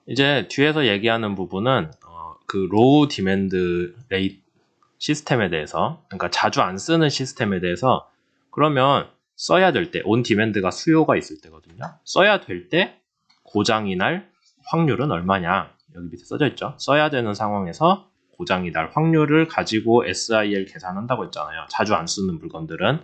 이제 뒤에서 얘기하는 부분은 그 로우 디맨드 레이트 시스템에 대해서, 그러니까 자주 안 쓰는 시스템에 대해서, 그러면 써야 될 때, 온 디맨드가 수요가 있을 때거든요. 써야 될 때 고장이 날 확률은 얼마냐, 여기 밑에 써져 있죠. 써야 되는 상황에서 고장이 날 확률을 가지고 SIL 계산한다고 했잖아요. 자주 안 쓰는 물건들은.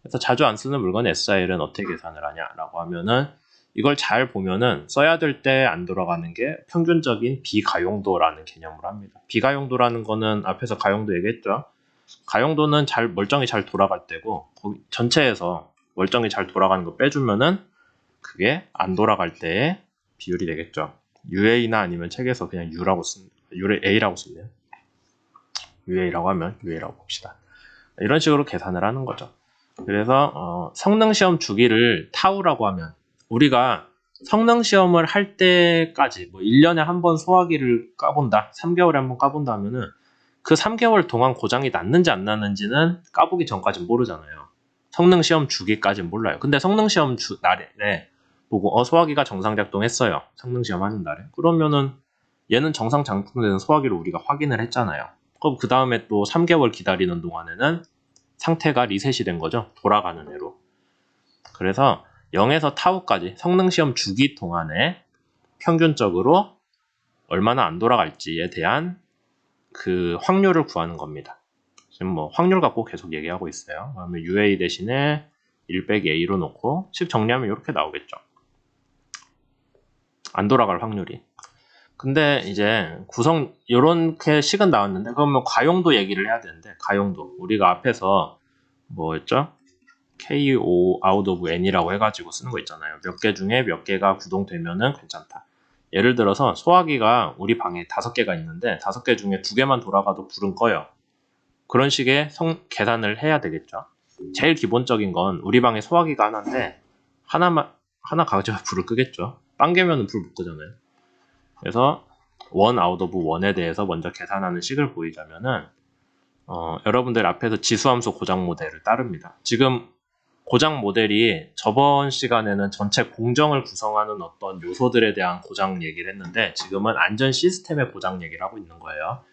그래서 자주 안 쓰는 물건 SIL은 어떻게 계산을 하냐라고 하면은, 이걸 잘 보면은 써야 될 때 안 돌아가는 게 평균적인 비가용도라는 개념으로 합니다. 비가용도라는 거는 앞에서 가용도 얘기했죠. 가용도는 멀쩡히 잘 돌아갈 때고, 거기 전체에서 멀쩡히 잘 돌아가는 거 빼주면은 그게 안 돌아갈 때의 비율이 되겠죠. UA나 아니면 책에서 그냥 A라고 쓰네요. UA라고 하면 UA라고 봅시다. 이런 식으로 계산을 하는 거죠. 그래서 성능시험 주기를 타우라고 하면, 우리가 성능시험을 할 때까지 1년에 한 번 소화기를 까본다, 3개월에 한 번 까본다 하면은 그 3개월 동안 고장이 났는지 안 났는지는 까보기 전까지는 모르잖아요. 성능시험 주기까지는 몰라요. 근데 성능시험 날에 보고 소화기가 정상 작동했어요. 성능시험 하는 날에. 그러면은 얘는 정상 작동되는 소화기를 우리가 확인을 했잖아요. 그럼 그 다음에 또 3개월 기다리는 동안에는 상태가 리셋이 된 거죠. 돌아가는 애로. 그래서 0에서 타우까지 성능시험 주기 동안에 평균적으로 얼마나 안 돌아갈지에 대한 그 확률을 구하는 겁니다. 지금 확률 갖고 계속 얘기하고 있어요. 그러면 UA 대신에 1 빼기 A로 놓고 식 정리하면 이렇게 나오겠죠. 안 돌아갈 확률이. 근데 이제 요렇게 식은 나왔는데, 그러면 가용도 얘기를 해야 되는데, 가용도. 우리가 앞에서 뭐였죠? KO out of N이라고 해가지고 쓰는 거 있잖아요. 몇 개 중에 몇 개가 구동되면은 괜찮다. 예를 들어서 소화기가 우리 방에 5개가 있는데 5개 중에 2개만 돌아가도 불은 꺼요. 그런 식의 계산을 해야 되겠죠. 제일 기본적인 건 우리 방에 소화기가 하나인데 하나 가져가 불을 끄겠죠. 빵 개면은 불 못 끄잖아요. 그래서 원 아웃 오브 원에 대해서 먼저 계산하는 식을 보이자면은 여러분들 앞에서 지수함수 고장 모델을 따릅니다. 지금 고장 모델이 저번 시간에는 전체 공정을 구성하는 어떤 요소들에 대한 고장 얘기를 했는데, 지금은 안전 시스템의 고장 얘기를 하고 있는 거예요.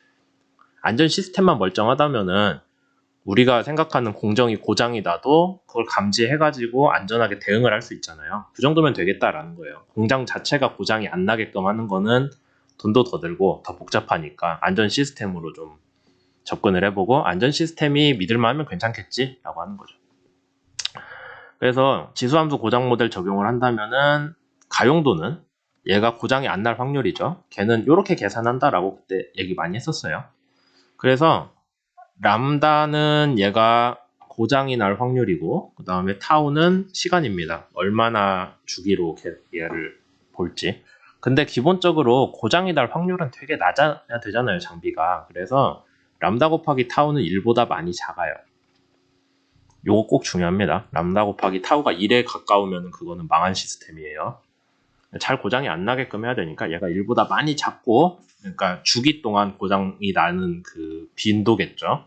안전 시스템만 멀쩡하다면은 우리가 생각하는 공정이 고장이 나도 그걸 감지해가지고 안전하게 대응을 할 수 있잖아요. 그 정도면 되겠다라는 거예요. 공장 자체가 고장이 안 나게끔 하는 거는 돈도 더 들고 더 복잡하니까 안전 시스템으로 좀 접근을 해보고, 안전 시스템이 믿을만하면 괜찮겠지 라고 하는 거죠. 그래서 지수함수 고장 모델 적용을 한다면은 가용도는 얘가 고장이 안 날 확률이죠. 걔는 이렇게 계산한다라고 그때 얘기 많이 했었어요. 그래서 람다는 얘가 고장이 날 확률이고, 그 다음에 타우는 시간입니다. 얼마나 주기로 얘를 볼지. 근데 기본적으로 고장이 날 확률은 되게 낮아야 되잖아요, 장비가. 그래서 람다 곱하기 타우는 1보다 많이 작아요. 요거 꼭 중요합니다. 람다 곱하기 타우가 1에 가까우면 그거는 망한 시스템이에요. 잘 고장이 안 나게끔 해야 되니까 얘가 1보다 많이 작고, 그러니까 주기 동안 고장이 나는 그 빈도겠죠.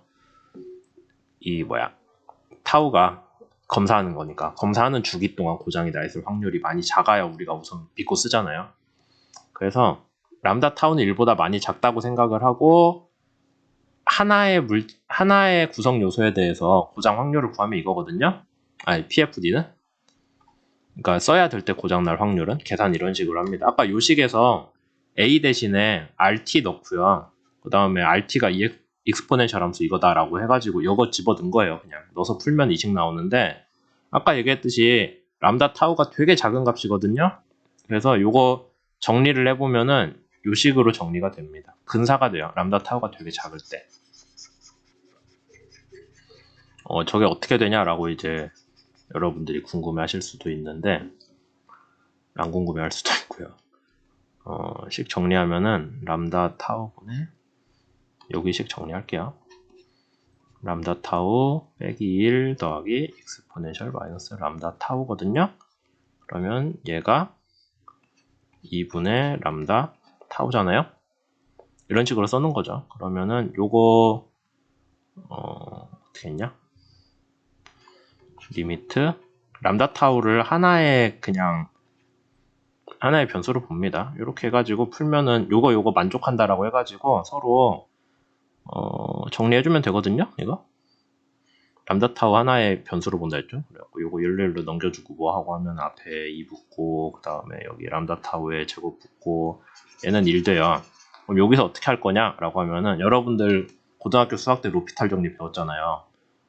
타우가 검사하는 거니까 검사하는 주기 동안 고장이 나 있을 확률이 많이 작아야 우리가 우선 믿고 쓰잖아요. 그래서 람다 타우는 1보다 많이 작다고 생각을 하고, 하나의 구성 요소에 대해서 고장 확률을 구하면 이거거든요. PFD는. 그러니까 써야 될 때 고장 날 확률은 계산 이런 식으로 합니다. 아까 요식에서 A 대신에 RT 넣고요. 그 다음에 RT가 익스포넨셜 함수 이거다라고 해가지고 이거 집어든 거예요. 그냥 넣어서 풀면 이식 나오는데, 아까 얘기했듯이 람다 타우가 되게 작은 값이거든요. 그래서 이거 정리를 해보면은 요 식으로 정리가 됩니다. 근사가 돼요. 람다 타우가 되게 작을 때. 저게 어떻게 되냐라고 이제 여러분들이 궁금해 하실 수도 있는데, 안 궁금해 할 수도 있고요. 식 정리하면은 람다 타우분의, 여기 식 정리할게요. 람다 타우 빼기 1 더하기 익스포넨셜 마이너스 람다 타우거든요. 그러면 얘가 2분의 람다 타우잖아요. 이런 식으로 써놓은 거죠. 그러면은 요거 어떻게 했냐? 리미트 람다 타우를 하나의 그냥 하나의 변수를 봅니다. 이렇게 해가지고 풀면은 요거 만족한다라고 해가지고 서로 정리해주면 되거든요. 이거 람다 타우 하나의 변수로 본다 했죠. 그래갖고 요거 일일로 넘겨주고 뭐 하고 하면 앞에 2 붙고 그 다음에 여기 람다 타우에 제곱 붙고 얘는 1 돼요. 그럼 여기서 어떻게 할 거냐라고 하면은 여러분들 고등학교 수학 때 로피탈 정리 배웠잖아요.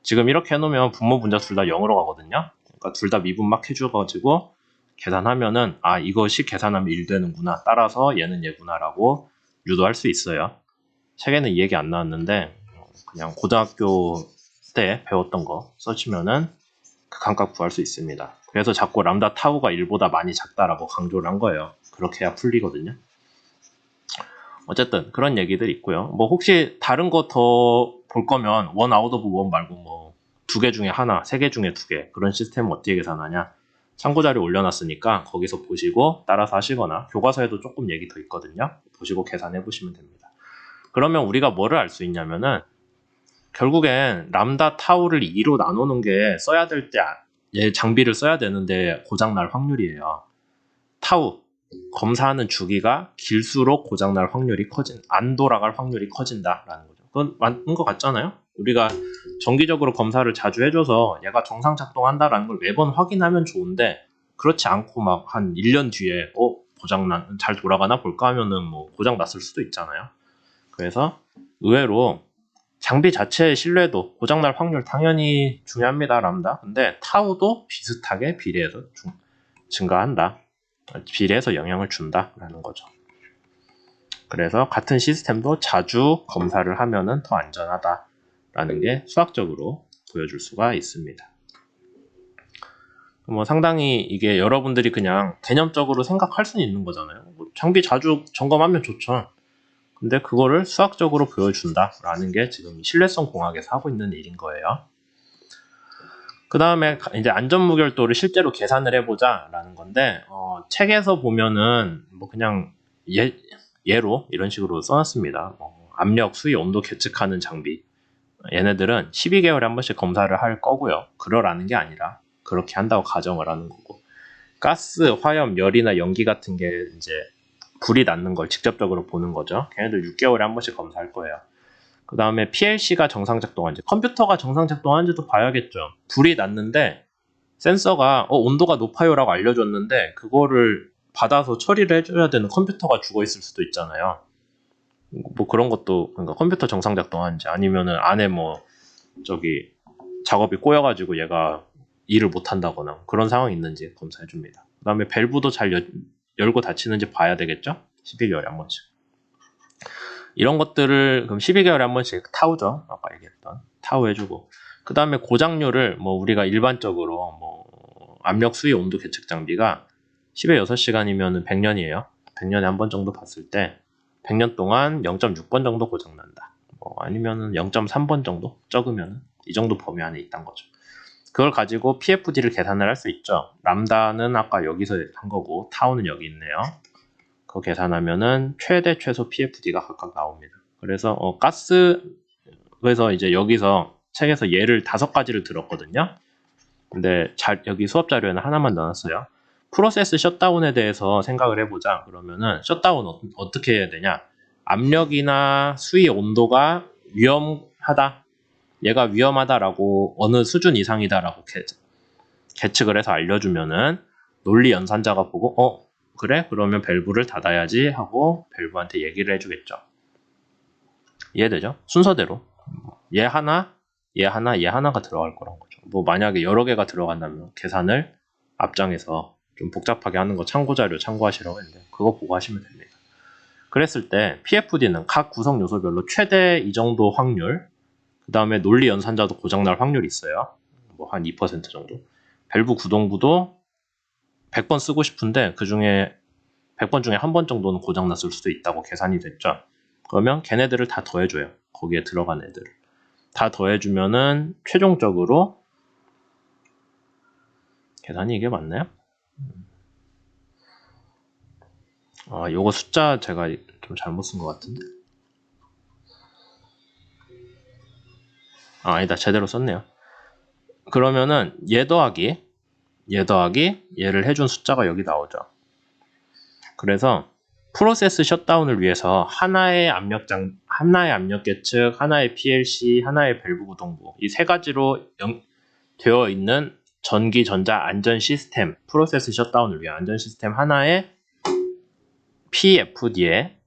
지금 이렇게 해놓으면 분모 분자 둘 다 0으로 가거든요. 그러니까 둘 다 미분막 해줘가지고 계산하면은 아 이것이 계산하면 1 되는구나. 따라서 얘는 얘구나라고 유도할 수 있어요. 책에는 이 얘기 안 나왔는데 그냥 고등학교 때 배웠던 거 써주면은 그 감각 구할 수 있습니다. 그래서 자꾸 람다 타우가 1보다 많이 작다라고 강조를 한 거예요. 그렇게 해야 풀리거든요. 어쨌든 그런 얘기들 있고요. 뭐 혹시 다른 거 더 볼 거면 원 아웃 오브 원 말고 뭐 2개 중에 하나, 3개 중에 2개 그런 시스템을 어떻게 계산하냐 참고자료 올려놨으니까 거기서 보시고 따라서 하시거나 교과서에도 조금 얘기 더 있거든요. 보시고 계산해 보시면 됩니다. 그러면 우리가 뭐를 알 수 있냐면은 결국엔 람다 타우를 2로 나누는 게 써야 될 때 얘 장비를 써야 되는데 고장날 확률이에요. 타우 검사하는 주기가 길수록 고장날 확률이 안 돌아갈 확률이 커진다라는 거죠. 그건 맞는 것 같잖아요. 우리가 정기적으로 검사를 자주 해줘서 얘가 정상 작동한다라는 걸 매번 확인하면 좋은데 그렇지 않고 막 한 1년 뒤에 잘 돌아가나 볼까 하면은 뭐 고장 났을 수도 있잖아요. 그래서 의외로 장비 자체의 신뢰도, 고장날 확률 당연히 중요합니다, 람다. 근데 타우도 비슷하게 비례해서 증가한다. 비례해서 영향을 준다라는 거죠. 그래서 같은 시스템도 자주 검사를 하면은 더 안전하다라는 게 수학적으로 보여줄 수가 있습니다. 뭐 상당히 이게 여러분들이 그냥 개념적으로 생각할 수는 있는 거잖아요. 뭐 장비 자주 점검하면 좋죠. 근데 그거를 수학적으로 보여준다라는 게 지금 신뢰성 공학에서 하고 있는 일인 거예요. 그 다음에 이제 안전무결도를 실제로 계산을 해보자라는 건데 책에서 보면은 뭐 그냥 예로 이런 식으로 써놨습니다. 압력, 수위, 온도 계측하는 장비. 얘네들은 12개월에 한 번씩 검사를 할 거고요. 그러라는 게 아니라 그렇게 한다고 가정을 하는 거고. 가스, 화염, 열이나 연기 같은 게 이제 불이 났는 걸 직접적으로 보는 거죠. 걔네들 6개월에 한 번씩 검사할 거예요. 그 다음에 PLC가 정상 작동하는지, 컴퓨터가 정상 작동하는지도 봐야겠죠. 불이 났는데 센서가 온도가 높아요라고 알려줬는데 그거를 받아서 처리를 해줘야 되는 컴퓨터가 죽어 있을 수도 있잖아요. 뭐 그런 것도 그러니까 컴퓨터 정상 작동하는지 아니면은 안에 뭐 저기 작업이 꼬여가지고 얘가 일을 못 한다거나 그런 상황이 있는지 검사해 줍니다. 그 다음에 밸브도 잘 열고 닫히는지 봐야 되겠죠? 12개월에 한 번씩. 이런 것들을 그럼 12개월에 한 번씩 타우죠. 아까 얘기했던 타우 해주고. 그 다음에 고장률을 뭐 우리가 일반적으로 뭐 압력, 수위, 온도 계측 장비가 10에 6시간이면 100년이에요. 100년에 한 번 정도 봤을 때 100년 동안 0.6번 정도 고장난다. 뭐 아니면은 0.3번 정도 적으면 이 정도 범위 안에 있단 거죠. 그걸 가지고 PFD를 계산을 할 수 있죠. 람다는 아까 여기서 한 거고 타우는 여기 있네요. 그거 계산하면은 최대 최소 PFD가 각각 나옵니다. 그래서 그래서 이제 여기서 책에서 예를 5가지를 들었거든요. 근데 여기 수업 자료에는 하나만 넣어놨어요. 프로세스 셧다운에 대해서 생각을 해보자. 그러면은 셧다운 어떻게 해야 되냐? 압력이나 수위, 온도가 위험하다. 얘가 위험하다라고 어느 수준 이상이다라고 계측을 해서 알려주면은 논리 연산자가 보고 그래? 그러면 밸브를 닫아야지 하고 밸브한테 얘기를 해주겠죠. 이해되죠? 순서대로 얘 하나, 얘 하나, 얘 하나가 들어갈 거란 거죠. 뭐 만약에 여러 개가 들어간다면 계산을 앞장에서 좀 복잡하게 하는 거 참고자료 참고하시라고 했는데 그거 보고 하시면 됩니다. 그랬을 때 PFD는 각 구성 요소별로 최대 이 정도 확률, 그 다음에 논리 연산자도 고장날 확률이 있어요. 뭐 한 2% 정도. 밸브 구동부도 100번 쓰고 싶은데 그 중에 100번 중에 한 번 정도는 고장났을 수도 있다고 계산이 됐죠. 그러면 걔네들을 다 더해줘요. 거기에 들어간 애들을. 다 더해주면은 최종적으로 계산이 이게 맞나요? 요거 숫자 제가 좀 잘못 쓴 것 같은데. 아니다. 제대로 썼네요. 그러면은 얘 더하기 얘를 해준 숫자가 여기 나오죠. 그래서 프로세스 셧다운을 위해서 하나의 압력 계측, 하나의 PLC, 하나의 밸브 구동부 이 세 가지로 되어 있는 전기 전자 안전 시스템, 프로세스 셧다운을 위한 안전 시스템 하나의 PFD의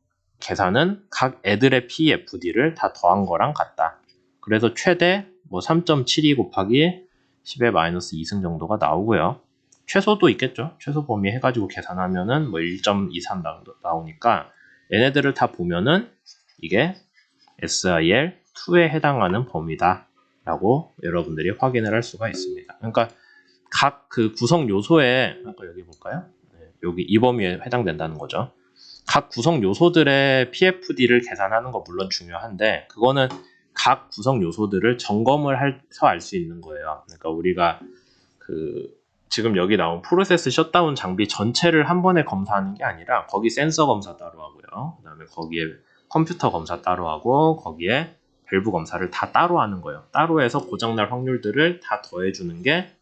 계산은 각 애들의 PFD를 다 더한 거랑 같다. 그래서 최대 3.72 곱하기 10의 마이너스 2승 정도가 나오고요. 최소도 있겠죠. 최소 범위 해가지고 계산하면은 1.23 나오니까 얘네들을 다 보면은 이게 SIL2에 해당하는 범위다 라고 여러분들이 확인을 할 수가 있습니다. 그러니까 각 그 구성 요소에 아까 여기 볼까요? 여기 이 범위에 해당된다는 거죠. 각 구성 요소들의 PFD를 계산하는 거 물론 중요한데 그거는 각 구성 요소들을 점검을 해서 알 수 있는 거예요. 그러니까 우리가 지금 여기 나온 프로세스 셧다운 장비 전체를 한 번에 검사하는 게 아니라 거기 센서 검사 따로 하고요. 그 다음에 거기에 컴퓨터 검사 따로 하고 거기에 밸브 검사를 다 따로 하는 거예요. 따로 해서 고장날 확률들을 다 더해주는 게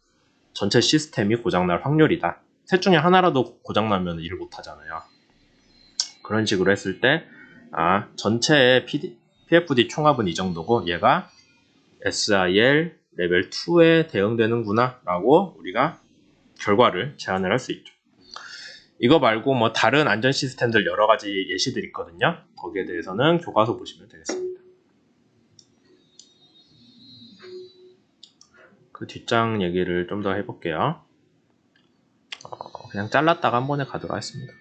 전체 시스템이 고장날 확률이다. 셋 중에 하나라도 고장나면 일 못하잖아요. 그런 식으로 했을 때 전체의 PFD 총합은 이 정도고 얘가 SIL 레벨 2에 대응되는구나 라고 우리가 결과를 제안을 할 수 있죠. 이거 말고 다른 안전 시스템들 여러 가지 예시들 있거든요. 거기에 대해서는 교과서 보시면 되겠습니다. 그 뒷장 얘기를 좀 더 해볼게요. 그냥 잘랐다가 한 번에 가도록 하겠습니다.